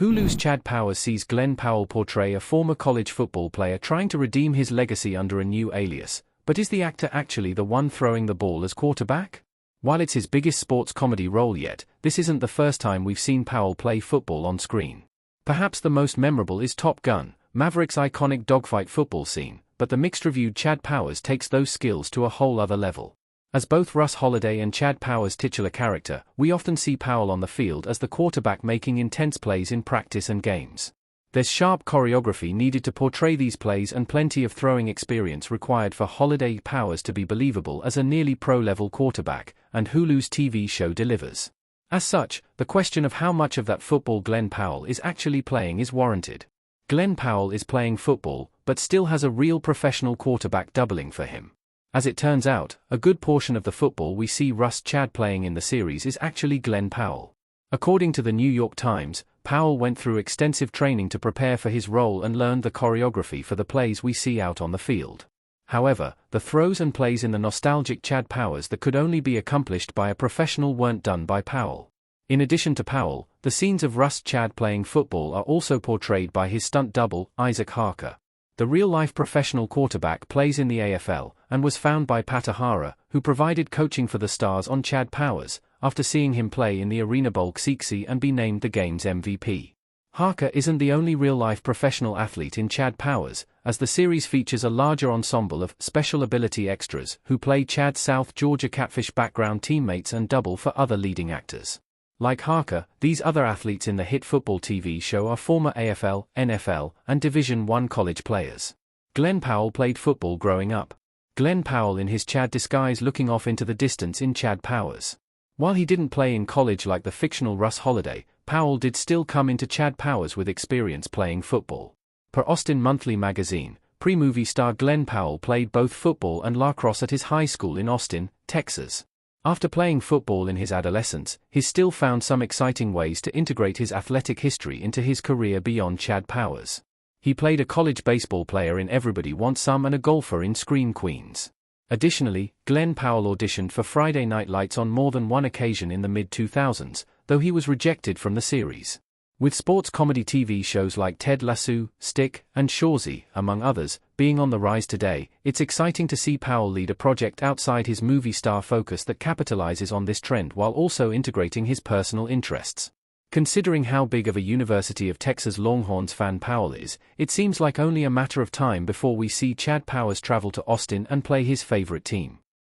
Hulu's Chad Powers sees Glen Powell portray a former college football player trying to redeem his legacy under a new alias, but is the actor actually the one throwing the ball as quarterback? While it's his biggest sports comedy role yet, this isn't the first time we've seen Powell play football on screen. Perhaps the most memorable is Top Gun, Maverick's iconic dogfight football scene, but the mixed-reviewed Chad Powers takes those skills to a whole other level. As both Russ Holliday and Chad Powers' titular character, we often see Powell on the field as the quarterback making intense plays in practice and games. There's sharp choreography needed to portray these plays and plenty of throwing experience required for Holliday Powers to be believable as a nearly pro-level quarterback, and Hulu's TV show delivers. As such, the question of how much of that football Glen Powell is actually playing is warranted. Glen Powell is playing football, but still has a real professional quarterback doubling for him. As it turns out, a good portion of the football we see Russ Chad playing in the series is actually Glen Powell. According to the New York Times, Powell went through extensive training to prepare for his role and learned the choreography for the plays we see out on the field. However, the throws and plays in the nostalgic Chad Powers that could only be accomplished by a professional weren't done by Powell. In addition to Powell, the scenes of Russ Chad playing football are also portrayed by his stunt double, Isaac Harker. The real-life professional quarterback plays in the AFL, and was found by Pat O'Hara, who provided coaching for the Stars on Chad Powers, after seeing him play in the Arena Bowl Seeksy and be named the game's MVP. Harker isn't the only real-life professional athlete in Chad Powers, as the series features a larger ensemble of special ability extras who play Chad's South Georgia Catfish background teammates and double for other leading actors. Like Harker, these other athletes in the hit football TV show are former AFL, NFL, and Division I college players. Glen Powell played football growing up. Glen Powell in his Chad disguise looking off into the distance in Chad Powers. While he didn't play in college like the fictional Russ Holliday, Powell did still come into Chad Powers with experience playing football. Per Austin Monthly magazine, pre-movie star Glen Powell played both football and lacrosse at his high school in Austin, Texas. After playing football in his adolescence, he still found some exciting ways to integrate his athletic history into his career beyond Chad Powers. He played a college baseball player in Everybody Wants Some and a golfer in Scream Queens. Additionally, Glen Powell auditioned for Friday Night Lights on more than one occasion in the mid-2000s, though he was rejected from the series. With sports comedy TV shows like Ted Lasso, Stick, and Shoresy, among others, being on the rise today, it's exciting to see Powell lead a project outside his movie star focus that capitalizes on this trend while also integrating his personal interests. Considering how big of a University of Texas Longhorns fan Powell is, it seems like only a matter of time before we see Chad Powers travel to Austin and play his favorite team.